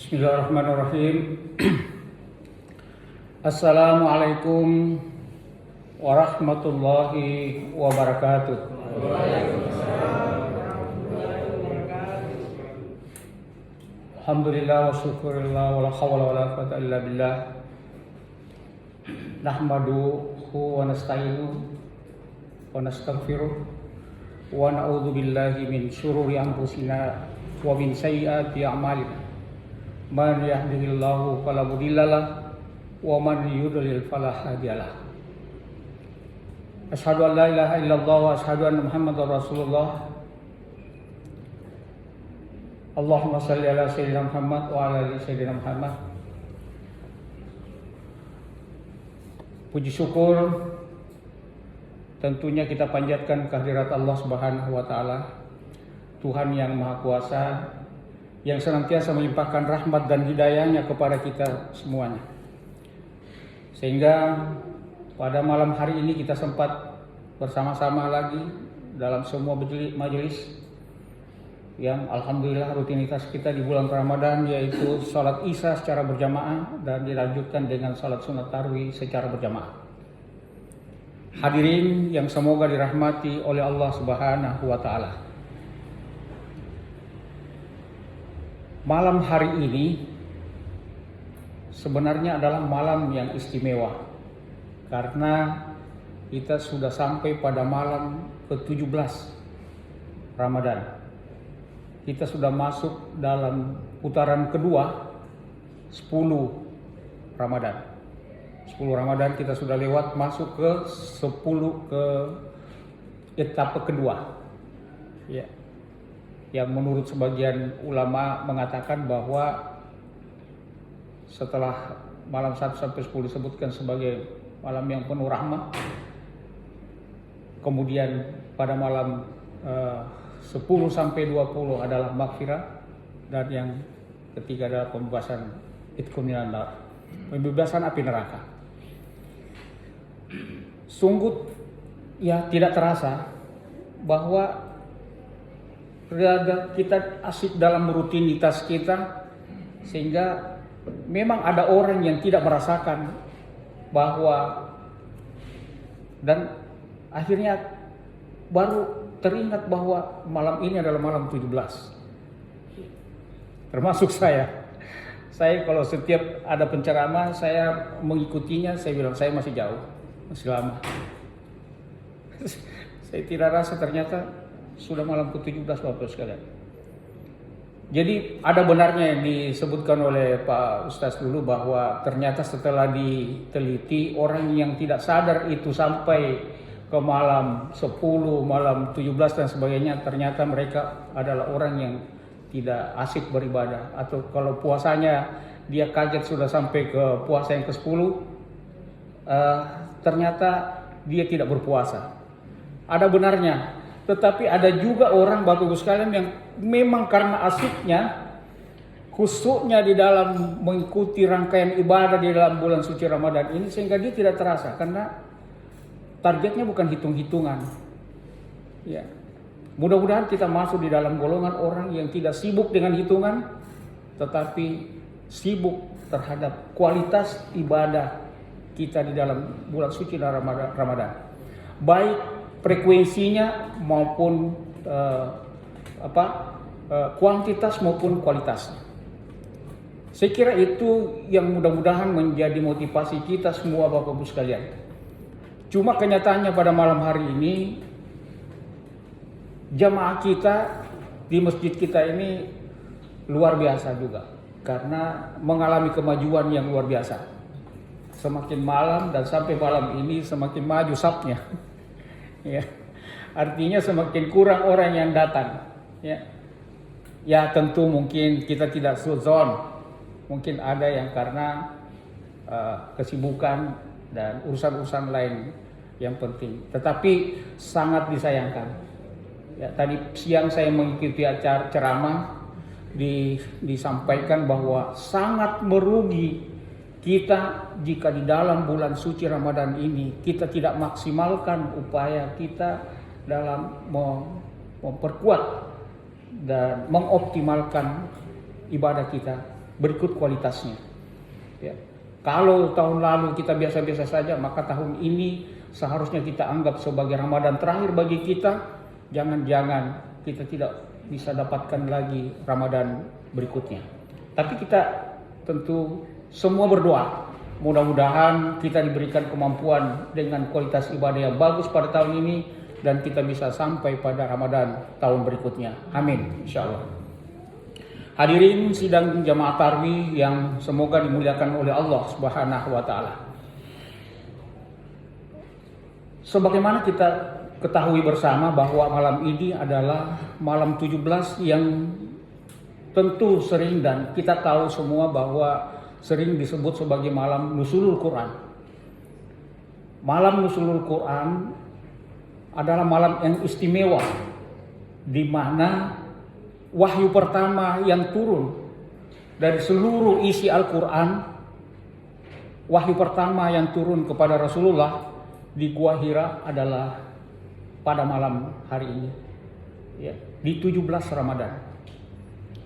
Bismillahirrahmanirrahim. Assalamualaikum warahmatullahi wabarakatuh. Alhamdulillah wa syukurillah wa la hawla wa la quwwata illa billah. Nahmaduhu wa nasta'inuhu wa nastaghfiruh wa na'udzu billahi min syururi anfusina wa min sayyiati a'malina. Man yahdihillahu fala mudhillalah wa man yudlil fala hadiyalah. Asyhadu an la ilaha illallah wa asyhadu anna Muhammadar Rasulullah. Allahumma shalli ala sayyidina Muhammad wa ala ali sayyidina Muhammad. Puji syukur tentunya kita panjatkan kehadirat Allah Subhanahu wa taala, Tuhan yang Maha Kuasa, yang senantiasa melimpahkan rahmat dan hidayahnya kepada kita semuanya. Sehingga pada malam hari ini kita sempat bersama-sama lagi dalam semua majelis yang alhamdulillah rutinitas kita di bulan Ramadan, yaitu sholat isya secara berjamaah dan dilanjutkan dengan sholat sunat tarawih secara berjamaah. Hadirin yang semoga dirahmati oleh Allah Subhanahu wa taala. Malam hari ini sebenarnya adalah malam yang istimewa karena kita sudah sampai pada malam ke-17 Ramadan. Kita sudah masuk dalam putaran kedua 10 Ramadan. 10 Ramadan kita sudah lewat, masuk ke 10 ke etapa kedua. Ya. Yang menurut sebagian ulama mengatakan bahwa setelah malam 1 sampai 10 disebutkan sebagai malam yang penuh rahmat, kemudian pada malam 10 sampai 20 adalah maghfirah, dan yang ketiga adalah pembebasan itqun minan nar, pembebasan api neraka. Sungguh ya tidak terasa bahwa kita asik dalam rutinitas kita, sehingga memang ada orang yang tidak merasakan bahwa, dan akhirnya baru teringat bahwa malam ini adalah malam 17. Termasuk saya kalau setiap ada penceramah saya mengikutinya, saya bilang saya masih jauh, masih lama. Saya tidak rasa ternyata sudah malam ke-17 Bapak sekalian. Jadi ada benarnya yang disebutkan oleh Pak Ustaz dulu, bahwa ternyata setelah diteliti, orang yang tidak sadar itu sampai ke malam 10, malam 17 dan sebagainya, ternyata mereka adalah orang yang tidak asik beribadah. Atau kalau puasanya dia kaget sudah sampai ke puasa yang ke-10, ternyata dia tidak berpuasa. Ada benarnya. Tetapi ada juga orang Bapak Ibu sekalian yang memang karena asiknya, khusyuknya di dalam mengikuti rangkaian ibadah di dalam bulan suci Ramadan ini, sehingga dia tidak terasa karena targetnya bukan hitung-hitungan. Ya. Mudah-mudahan kita masuk di dalam golongan orang yang tidak sibuk dengan hitungan, tetapi sibuk terhadap kualitas ibadah kita di dalam bulan suci Ramadan. Baik frekuensinya maupun kuantitas maupun kualitasnya. Saya kira itu yang mudah-mudahan menjadi motivasi kita semua Bapak Ibu sekalian. Cuma kenyataannya pada malam hari ini jamaah kita di masjid kita ini luar biasa juga, karena mengalami kemajuan yang luar biasa. Semakin malam dan sampai malam ini semakin maju safnya. Ya, artinya semakin kurang orang yang datang. Ya tentu mungkin kita tidak suzon, mungkin ada yang karena kesibukan dan urusan-urusan lain yang penting. Tetapi sangat disayangkan. Ya, tadi siang saya mengikuti acara ceramah, disampaikan bahwa sangat merugi kita jika di dalam bulan suci Ramadan ini kita tidak maksimalkan upaya kita dalam memperkuat dan mengoptimalkan ibadah kita berikut kualitasnya. Ya. Kalau tahun lalu kita biasa-biasa saja, maka tahun ini seharusnya kita anggap sebagai Ramadan terakhir bagi kita. Jangan-jangan kita tidak bisa dapatkan lagi Ramadan berikutnya. Tapi kita tentu semua berdoa, mudah-mudahan kita diberikan kemampuan dengan kualitas ibadah yang bagus pada tahun ini, dan kita bisa sampai pada Ramadan tahun berikutnya. Amin, insyaallah. Hadirin sidang jamaah tarawih yang semoga dimuliakan oleh Allah Subhanahu wa taala. Sebagaimana kita ketahui bersama bahwa malam ini adalah malam 17 yang tentu sering, dan kita tahu semua bahwa sering disebut sebagai malam Nuzulul Quran. Malam Nuzulul Quran adalah malam yang istimewa, di mana wahyu pertama yang turun dari seluruh isi Al-Quran, wahyu pertama yang turun kepada Rasulullah di Gua Hira adalah pada malam hari ini, ya, di 17 Ramadan,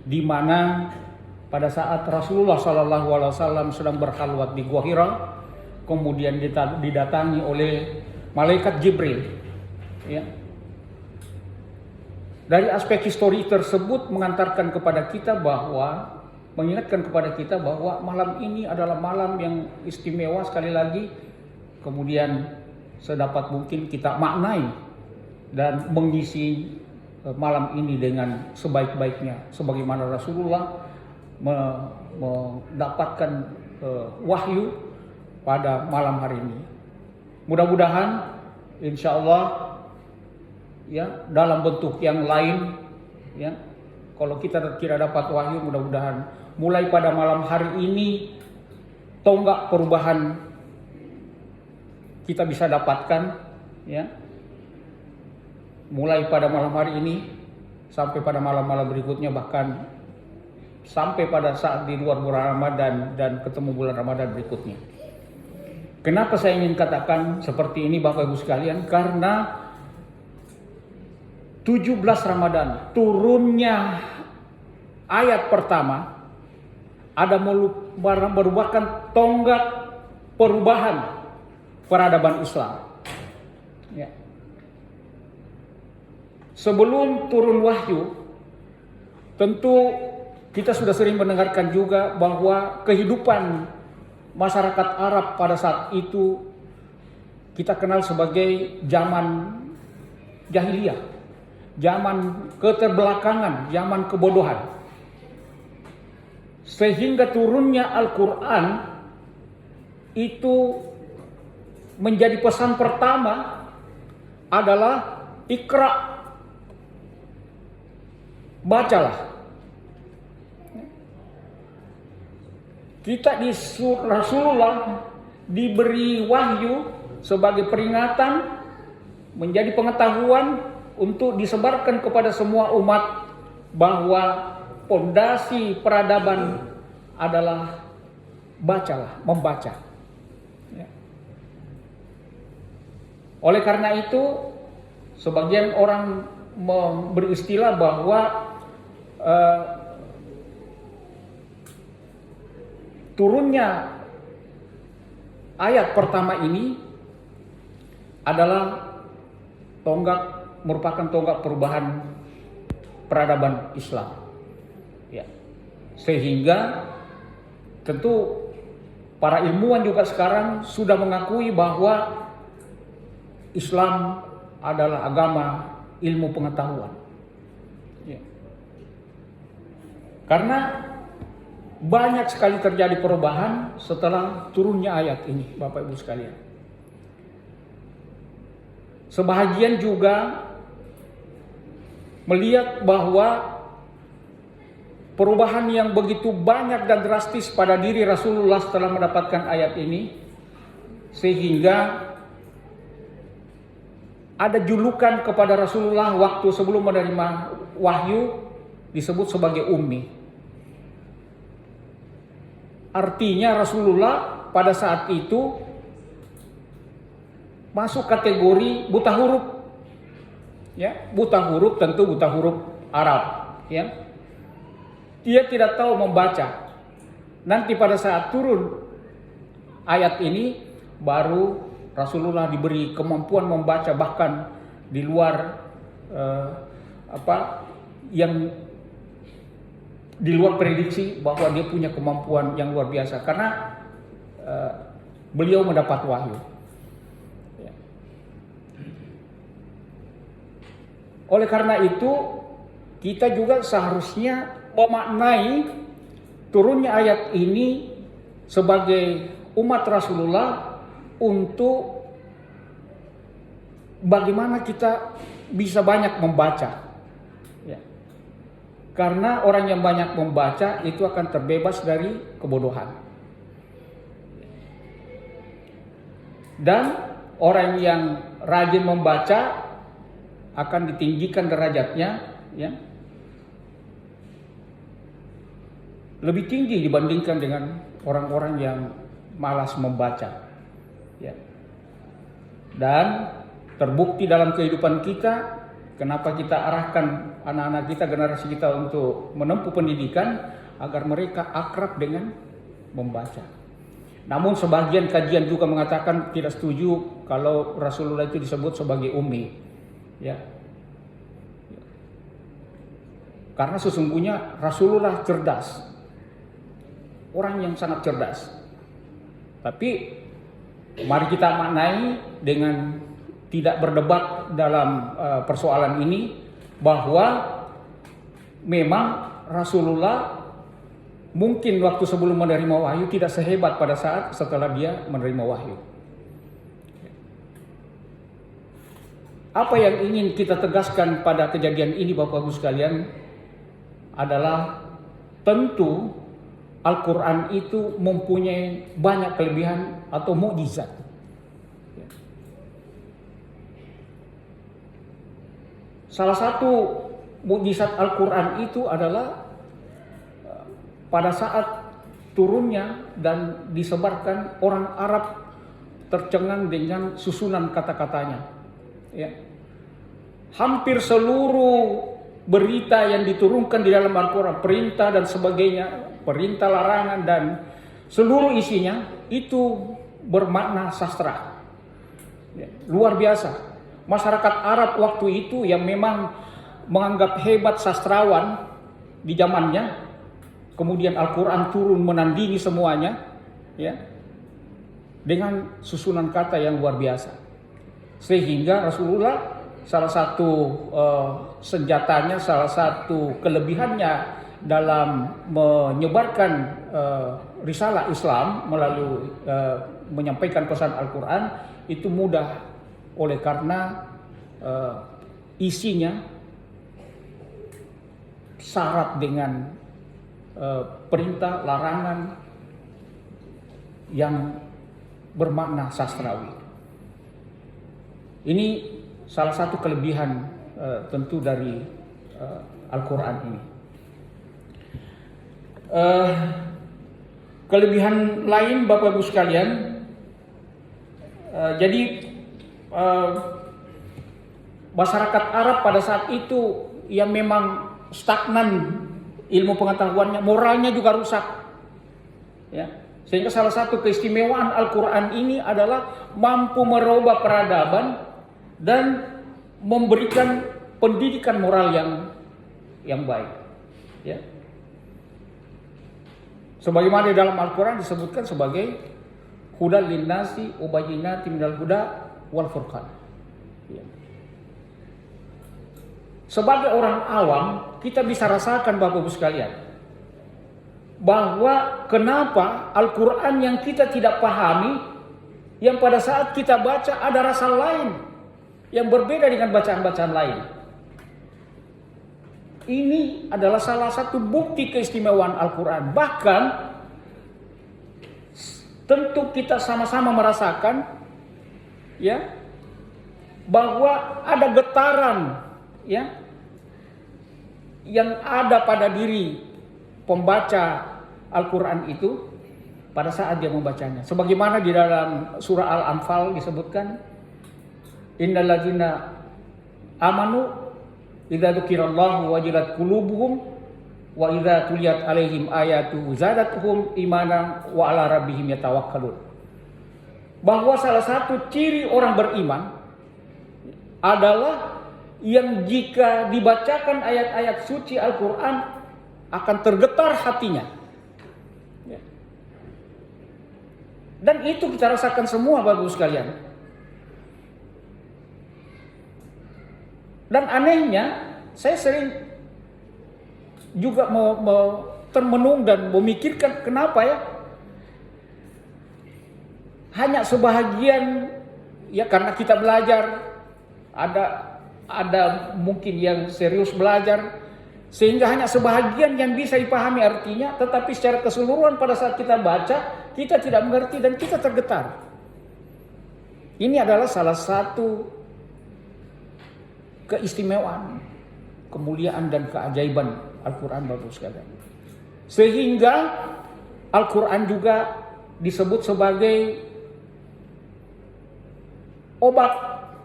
di mana pada saat Rasulullah SAW sedang berkhalwat di Gua Hira, kemudian didatangi oleh malaikat Jibril. Ya. Dari aspek histori tersebut mengantarkan kepada kita bahwa, mengingatkan kepada kita bahwa malam ini adalah malam yang istimewa sekali lagi. Kemudian sedapat mungkin kita maknai dan mengisi malam ini dengan sebaik-baiknya, sebagaimana Rasulullah mendapatkan wahyu pada malam hari ini. Mudah-mudahan insya Allah, ya, dalam bentuk yang lain, ya, kalau kita tidak dapat wahyu, mudah-mudahan mulai pada malam hari ini tonggak perubahan kita bisa dapatkan, ya, mulai pada malam hari ini sampai pada malam-malam berikutnya, bahkan sampai pada saat di luar bulan Ramadan dan ketemu bulan Ramadan berikutnya. Kenapa saya ingin katakan seperti ini Bapak Ibu sekalian? Karena 17 Ramadan turunnya ayat pertama ada merupakan tonggak perubahan peradaban Islam. Ya. Sebelum turun wahyu, tentu kita sudah sering mendengarkan juga bahwa kehidupan masyarakat Arab pada saat itu kita kenal sebagai zaman jahiliyah. Zaman keterbelakangan, zaman kebodohan. Sehingga turunnya Al-Quran itu menjadi pesan pertama adalah Iqra, bacalah. Kita di Rasulullah diberi wahyu sebagai peringatan, menjadi pengetahuan untuk disebarkan kepada semua umat bahwa pondasi peradaban adalah bacalah, membaca. Ya. Oleh karena itu, sebagian orang beristilah bahwa turunnya ayat pertama ini adalah merupakan tonggak perubahan peradaban Islam. Ya. Sehingga tentu para ilmuwan juga sekarang sudah mengakui bahwa Islam adalah agama ilmu pengetahuan. Ya. Karena banyak sekali terjadi perubahan setelah turunnya ayat ini, Bapak Ibu sekalian. Sebahagian juga melihat bahwa perubahan yang begitu banyak dan drastis pada diri Rasulullah setelah mendapatkan ayat ini, sehingga ada julukan kepada Rasulullah waktu sebelum menerima wahyu disebut sebagai ummi. Artinya Rasulullah pada saat itu masuk kategori buta huruf. Ya, buta huruf, tentu buta huruf Arab, ya. Dia tidak tahu membaca. nanti pada saat turun ayat ini baru Rasulullah diberi kemampuan membaca bahkan di luar yang di luar prediksi, bahwa dia punya kemampuan yang luar biasa karena beliau mendapat wahyu. Oleh karena itu kita juga seharusnya memaknai turunnya ayat ini sebagai umat Rasulullah untuk bagaimana kita bisa banyak membaca. Ya. Karena orang yang banyak membaca itu akan terbebas dari kebodohan. Dan orang yang rajin membaca akan ditinggikan derajatnya, ya, lebih tinggi dibandingkan dengan orang-orang yang malas membaca, ya. Dan terbukti dalam kehidupan kita, kenapa kita arahkan anak-anak kita, generasi kita untuk menempuh pendidikan agar mereka akrab dengan membaca. Namun sebagian kajian juga mengatakan tidak setuju kalau Rasulullah itu disebut sebagai ummi. Ya. Karena sesungguhnya Rasulullah cerdas. Orang yang sangat cerdas. Tapi mari kita maknai dengan tidak berdebat dalam persoalan ini, bahwa memang Rasulullah mungkin waktu sebelum menerima wahyu tidak sehebat pada saat setelah dia menerima wahyu. Apa yang ingin kita tegaskan pada kejadian ini Bapak Ibu sekalian adalah tentu Al-Quran itu mempunyai banyak kelebihan atau mukjizat. Salah satu mukjizat Al-Quran itu adalah pada saat turunnya dan disebarkan, orang Arab tercengang dengan susunan kata-katanya. Ya. Hampir seluruh berita yang diturunkan di dalam Al-Quran, perintah dan sebagainya, perintah, larangan, dan seluruh isinya itu bermakna sastra. Ya, luar biasa. Masyarakat Arab waktu itu yang memang menganggap hebat sastrawan di zamannya, kemudian Al-Quran turun menandingi semuanya, ya, dengan susunan kata yang luar biasa. Sehingga Rasulullah salah satu senjatanya, salah satu kelebihannya dalam menyebarkan risalah Islam melalui menyampaikan pesan Al-Quran itu mudah, oleh karena isinya syarat dengan perintah, larangan yang bermakna sastrawi. Ini salah satu kelebihan tentu dari Al-Quran ini. Kelebihan lain Bapak Ibu sekalian, jadi masyarakat Arab pada saat itu yang memang stagnan ilmu pengetahuannya, moralnya juga rusak, ya. Sehingga salah satu keistimewaan Al-Quran ini adalah mampu merubah peradaban dan memberikan pendidikan moral yang baik, ya. Sebagaimana di dalam Al-Quran disebutkan sebagai hudal linnasi wa bayyinatin minal huda wal furqan. Ya. Sebagai orang awam kita bisa rasakan Bapak Ibu sekalian, bahwa kenapa Al-Quran yang kita tidak pahami, yang pada saat kita baca ada rasa lain yang berbeda dengan bacaan-bacaan lain. Ini adalah salah satu bukti keistimewaan Al-Quran. Bahkan tentu kita sama-sama merasakan, ya, bahwa ada getaran, ya, yang ada pada diri pembaca Al-Quran itu pada saat dia membacanya. Sebagaimana di dalam surah Al-Anfal disebutkan, innal ladzina amanu idza dzukirallahu wajilat qulubuhum wa idza tuliyat alaihim ayatu zadatuhum imanan wa ala rabbihim yatawakkalun. Bahwa salah satu ciri orang beriman adalah yang jika dibacakan ayat-ayat suci Al-Quran akan tergetar hatinya. Dan itu kita rasakan semua Bapak Ibu sekalian. Dan anehnya, saya sering juga termenung dan memikirkan kenapa ya hanya sebahagian, ya karena kita belajar, ada mungkin yang serius belajar sehingga hanya sebahagian yang bisa dipahami artinya, tetapi secara keseluruhan pada saat kita baca kita tidak mengerti dan kita tergetar. Ini adalah salah satu keistimewaan, kemuliaan dan keajaiban Al-Quran Bapak sekalian. Sehingga Al-Quran juga disebut sebagai obat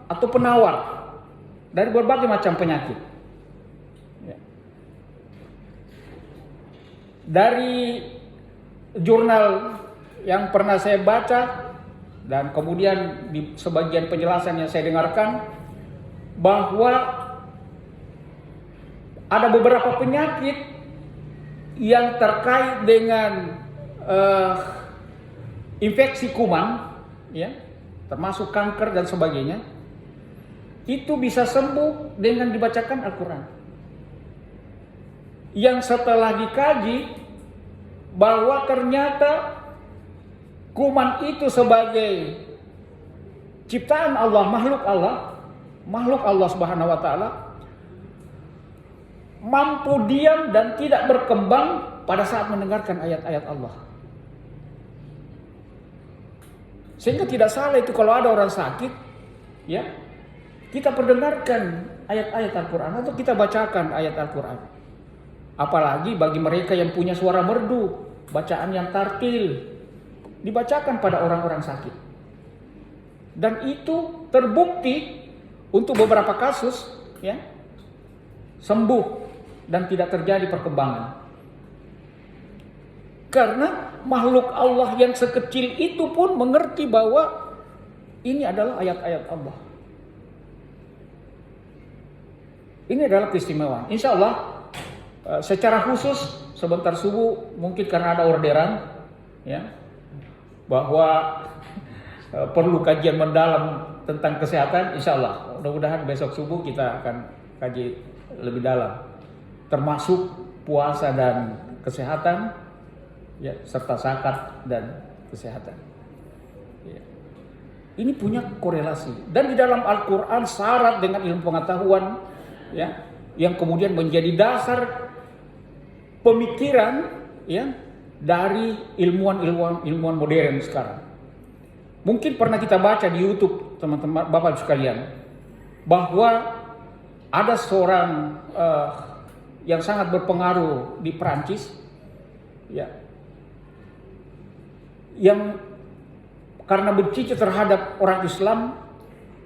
atau penawar dari berbagai macam penyakit. Dari jurnal yang pernah saya baca dan kemudian di sebagian penjelasan yang saya dengarkan, bahwa ada beberapa penyakit yang terkait dengan infeksi kuman, ya, termasuk kanker dan sebagainya, itu bisa sembuh dengan dibacakan Al-Quran. Yang setelah dikaji bahwa ternyata kuman itu sebagai ciptaan Allah, makhluk Allah Subhanahu wa taala, mampu diam dan tidak berkembang pada saat mendengarkan ayat-ayat Allah. Sehingga tidak salah itu kalau ada orang sakit, ya, kita perdengarkan ayat-ayat Al-Quran atau kita bacakan ayat Al-Quran. Apalagi bagi mereka yang punya suara merdu, bacaan yang tartil, dibacakan pada orang-orang sakit. Dan itu terbukti untuk beberapa kasus, ya, sembuh dan tidak terjadi perkembangan. Karena makhluk Allah yang sekecil itu pun mengerti bahwa ini adalah ayat-ayat Allah. Ini adalah keistimewaan. Insya Allah secara khusus sebentar subuh mungkin karena ada orderan, ya, bahwa perlu kajian mendalam tentang kesehatan. Insya Allah mudah-mudahan besok subuh kita akan kaji lebih dalam, termasuk puasa dan kesehatan, ya, serta zakat dan kesehatan. Ya. Ini punya korelasi dan di dalam Al-Quran syarat dengan ilmu pengetahuan, ya, yang kemudian menjadi dasar pemikiran, ya, dari ilmuwan modern sekarang. Mungkin pernah kita baca di YouTube teman-teman Bapak sekalian bahwa ada seorang yang sangat berpengaruh di Perancis, ya, yang karena benci terhadap orang Islam,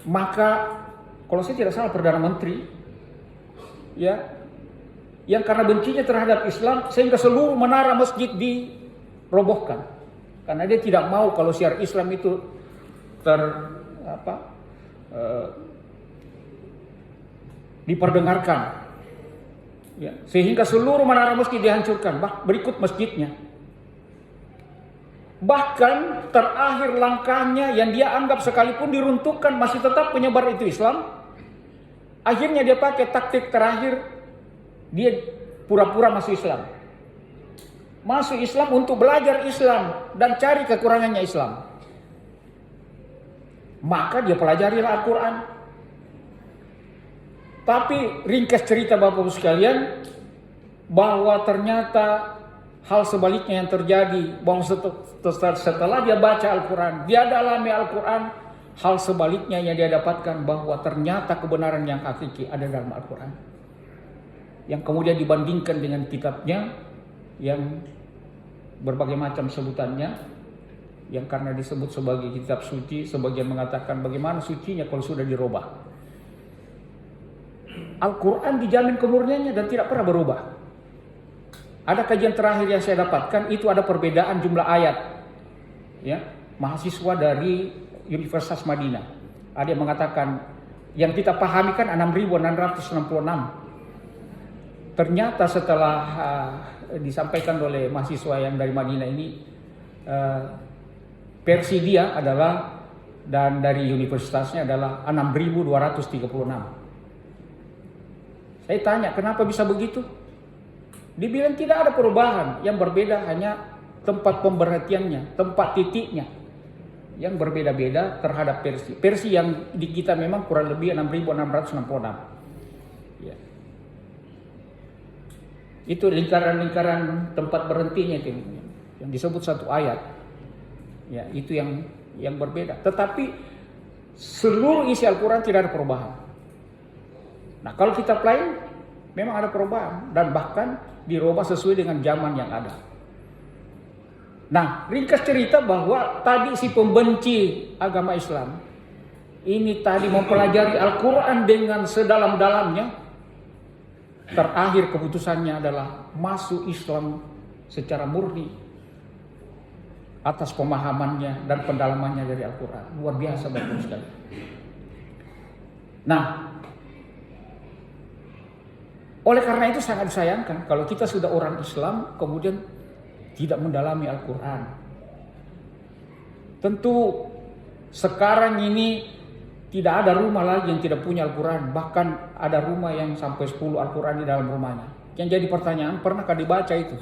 maka kalau saya tidak salah Perdana Menteri, ya, yang karena bencinya terhadap Islam sehingga seluruh menara masjid dirobohkan karena dia tidak mau kalau syiar Islam itu diperdengarkan, ya, sehingga seluruh menara masjid dihancurkan, berikut masjidnya. Bahkan terakhir langkahnya yang dia anggap sekalipun diruntuhkan masih tetap penyebar itu Islam, akhirnya dia pakai taktik terakhir, dia pura-pura masuk Islam. Masuk Islam untuk belajar Islam dan cari kekurangannya Islam. Maka dia pelajari Al-Quran. Tapi ringkas cerita Bapak-Ibu sekalian, bahwa ternyata hal sebaliknya yang terjadi, bahwa setelah dia baca Al-Quran, dia dalami Al-Quran, hal sebaliknya yang dia dapatkan bahwa ternyata kebenaran yang hakiki ada dalam Al-Quran. Yang kemudian dibandingkan dengan kitabnya yang berbagai macam sebutannya, yang karena disebut sebagai kitab suci, sebagian mengatakan bagaimana sucinya kalau sudah dirubah. Al-Quran dijamin kemurniannya dan tidak pernah berubah. Ada kajian terakhir yang saya dapatkan, itu ada perbedaan jumlah ayat. Ya, mahasiswa dari Universitas Madinah. Ada yang mengatakan, yang kita pahami kan 6.666. Ternyata setelah disampaikan oleh mahasiswa yang dari Madinah ini, versi dia adalah, dan dari universitasnya adalah 6.236. Saya tanya, kenapa bisa begitu? Dibilang tidak ada perubahan, yang berbeda hanya tempat pemberhentiannya, tempat titiknya yang berbeda-beda terhadap versi. Versi yang di kita memang kurang lebih 6.666. Ya. Itu lingkaran-lingkaran tempat berhentinya itu yang disebut satu ayat. Ya, itu yang berbeda. Tetapi seluruh isi Al-Quran tidak ada perubahan. Nah, kalau kita apply, memang ada perubahan dan bahkan dirubah sesuai dengan zaman yang ada. Nah, ringkas cerita bahwa tadi si pembenci agama Islam ini tadi mempelajari Al-Quran dengan sedalam-dalamnya. Terakhir keputusannya adalah masuk Islam secara murni atas pemahamannya dan pendalamannya dari Al-Quran. Luar biasa Bapak sekali. Nah, oleh karena itu sangat disayangkan kalau kita sudah orang Islam kemudian tidak mendalami Al-Quran. Tentu sekarang ini tidak ada rumah lagi yang tidak punya Al-Quran. Bahkan ada rumah yang sampai 10 Al-Quran di dalam rumahnya. Yang jadi pertanyaan, pernahkah dibaca itu?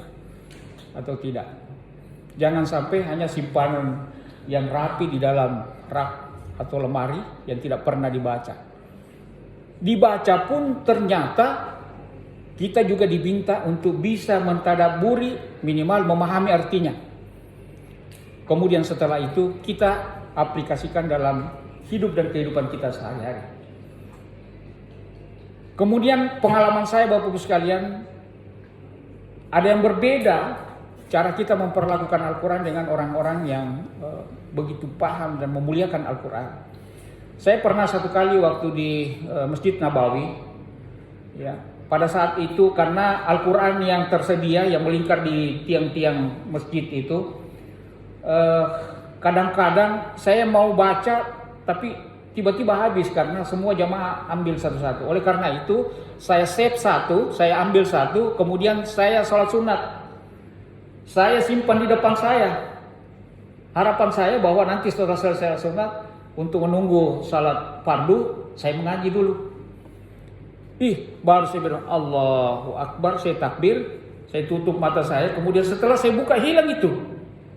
Atau tidak? Jangan sampai hanya simpanan yang rapi di dalam rak atau lemari yang tidak pernah dibaca. Dibaca pun ternyata kita juga diminta untuk bisa mentadaburi, minimal memahami artinya. Kemudian setelah itu kita aplikasikan dalam hidup dan kehidupan kita sehari-hari. Kemudian pengalaman saya Bapak Ibu sekalian, ada yang berbeda cara kita memperlakukan Al-Quran dengan orang-orang yang begitu paham dan memuliakan Al-Quran. Saya pernah satu kali waktu di Masjid Nabawi, ya, pada saat itu karena Al-Quran yang tersedia yang melingkar di tiang-tiang masjid itu, kadang-kadang saya mau baca tapi tiba-tiba habis karena semua jamaah ambil satu-satu. Oleh karena itu saya save satu, saya ambil satu, kemudian saya sholat sunat. Saya simpan di depan saya. Harapan saya bahwa nanti setelah selesai sunat, untuk menunggu salat fardu, saya mengaji dulu. Baru saya bilang Allahu Akbar, saya takbir, saya tutup mata saya, kemudian setelah saya buka hilang itu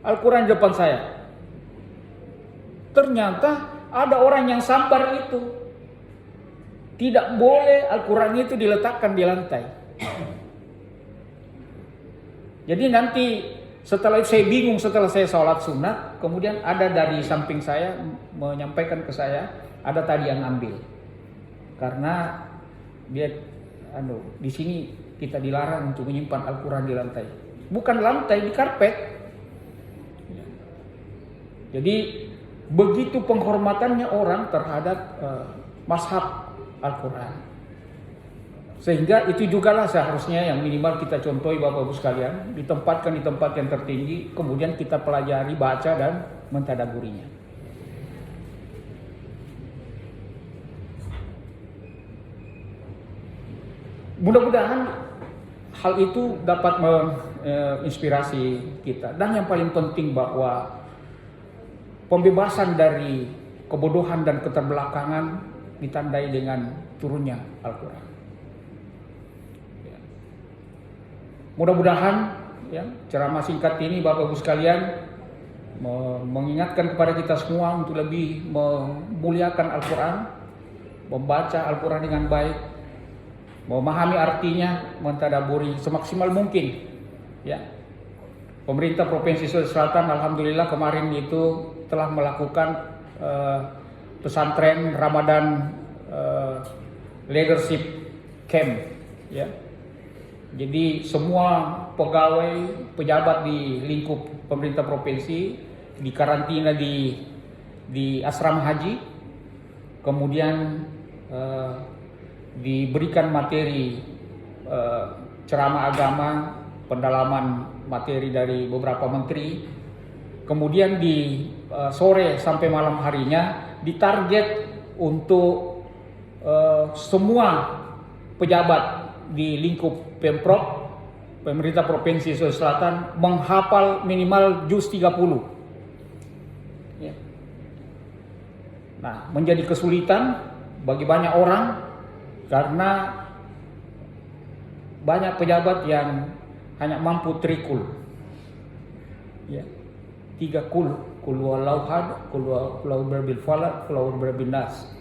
Al-Quran di depan saya. Ternyata ada orang yang sambar itu. Tidak boleh Al-Quran itu diletakkan di lantai. Jadi nanti setelah itu saya bingung, setelah saya sholat sunat, kemudian ada dari samping saya menyampaikan ke saya, ada tadi yang ambil. Karena dia di sini kita dilarang untuk menyimpan Al-Quran di lantai. Bukan lantai, di karpet. Jadi begitu penghormatannya orang terhadap mazhab Al-Quran. Sehingga itu jugalah seharusnya yang minimal kita contohi Bapak Ibu sekalian, ditempatkan di tempat yang tertinggi, kemudian kita pelajari, baca dan mentadaburinya. Mudah-mudahan hal itu dapat menginspirasi kita. Dan yang paling penting bahwa pembebasan dari kebodohan dan keterbelakangan ditandai dengan turunnya Al-Quran. Mudah-mudahan ya, ceramah singkat ini Bapak Ibu sekalian mengingatkan kepada kita semua untuk lebih memuliakan Al-Quran, membaca Al-Quran dengan baik, memahami artinya, mentadaburi semaksimal mungkin. Ya. Pemerintah Provinsi Sulawesi Selatan alhamdulillah kemarin itu telah melakukan pesantren Ramadan leadership camp, ya. Jadi semua pegawai, pejabat di lingkup pemerintah provinsi dikarantina di asrama haji, kemudian diberikan materi ceramah agama pendalaman materi dari beberapa menteri. Kemudian di sore sampai malam harinya ditarget untuk semua pejabat di lingkup Pemprov, pemerintah Provinsi Sulawesi Selatan menghafal minimal juz 30. Ya. Nah, menjadi kesulitan bagi banyak orang karena banyak pejabat yang hanya mampu trikul. Ya. 3 kul huwallahu ahad, kul huwallahu birbil falaq, kul huwallahu birbil nas.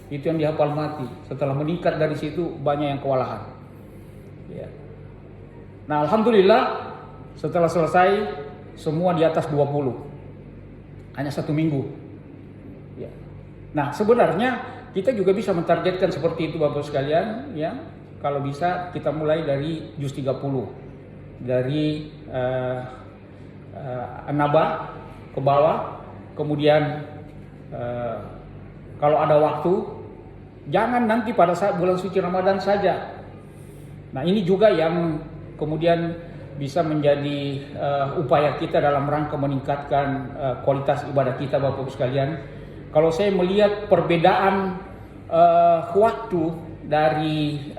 Itu yang dihafal mati. Setelah meningkat dari situ banyak yang kewalahan. Ya. Nah, alhamdulillah setelah selesai semua di atas 20. Hanya 1 minggu. Ya. Nah, sebenarnya kita juga bisa mentargetkan seperti itu Bapak sekalian, ya. Kalau bisa kita mulai dari juz 30. Dari An-Naba ke bawah, kemudian kalau ada waktu jangan nanti pada saat bulan suci Ramadan saja. Nah, ini juga yang kemudian bisa menjadi upaya kita dalam rangka meningkatkan kualitas ibadah kita Bapak sekalian. Kalau saya melihat perbedaan waktu dari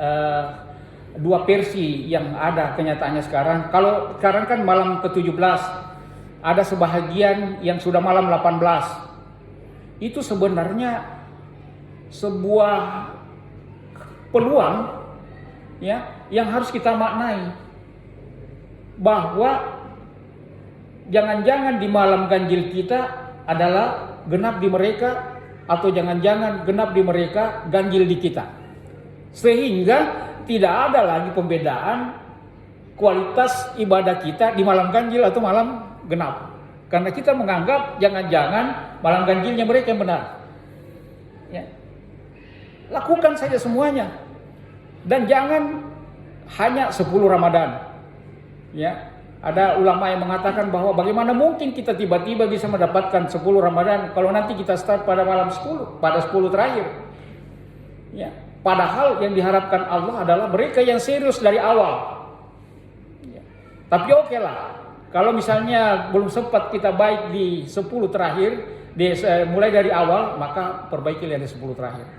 dua versi yang ada kenyataannya sekarang. Kalau sekarang kan malam ke-17, ada sebahagian yang sudah malam 18. Itu sebenarnya sebuah peluang, ya, yang harus kita maknai, bahwa jangan-jangan di malam ganjil kita adalah genap di mereka, atau jangan-jangan genap di mereka ganjil di kita, sehingga tidak ada lagi pembedaan kualitas ibadah kita di malam ganjil atau malam genap. Karena kita menganggap jangan-jangan malam ganjilnya mereka yang benar. Ya. Lakukan saja semuanya. Dan jangan hanya 10 Ramadan. Ya. Ada ulama yang mengatakan bahwa bagaimana mungkin kita tiba-tiba bisa mendapatkan 10 Ramadan kalau nanti kita start pada malam 10, pada 10 terakhir. Ya. Padahal yang diharapkan Allah adalah mereka yang serius dari awal. Ya. Tapi oke lah, kalau misalnya belum sempat kita baik di 10 terakhir, mulai dari awal, maka perbaikilah di 10 terakhir.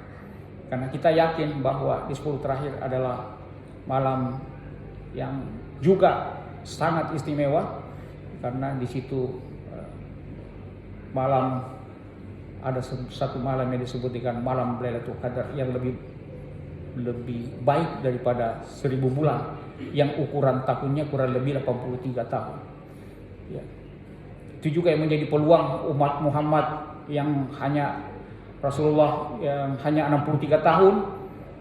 Karena kita yakin bahwa di 10 terakhir adalah malam yang juga sangat istimewa, karena di situ malam ada satu malam yang disebut dengan malam Lailatul Qadar yang lebih baik daripada 1000 bulan yang ukuran tahunnya kurang lebih 83 tahun. Ya. Itu juga yang menjadi peluang umat Muhammad yang hanya Rasulullah yang hanya 63 tahun,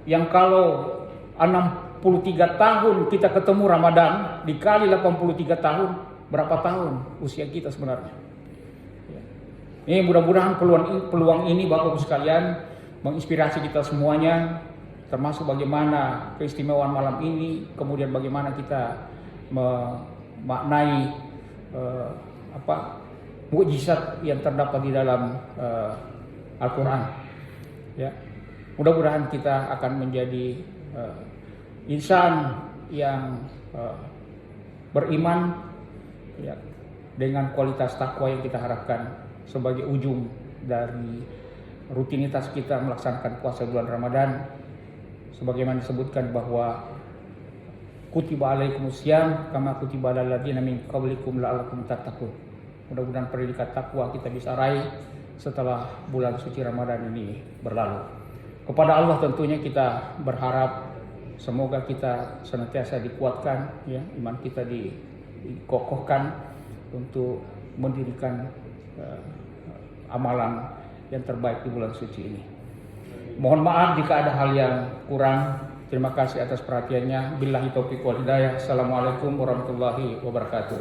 yang kalau 63 tahun kita ketemu Ramadan dikali 83 tahun, berapa tahun usia kita sebenarnya? Ya. Ini mudah-mudahan peluang ini Bapak-Ibu sekalian menginspirasi kita semuanya, termasuk bagaimana keistimewaan malam ini, kemudian bagaimana kita memaknai mukjizat yang terdapat di dalam Al-Quran. Ya. Mudah-mudahan kita akan menjadi insan yang beriman, ya, dengan kualitas takwa yang kita harapkan sebagai ujung dari rutinitas kita melaksanakan puasa bulan Ramadan. Sebagaimana disebutkan bahwa kutiba alaikumusiyam kama kutiba alal ladzina min qablikum la'allakum tattaqun. Mudah-mudahan predikat takwa kita bisa raih setelah bulan suci Ramadan ini berlalu. Kepada Allah tentunya kita berharap semoga kita senantiasa dikuatkan, ya, iman kita dikokohkan untuk mendirikan amalan yang terbaik di bulan suci ini. Mohon maaf jika ada hal yang kurang. Terima kasih atas perhatiannya. Billahi taufiq wal hidayah. Assalamualaikum warahmatullahi wabarakatuh.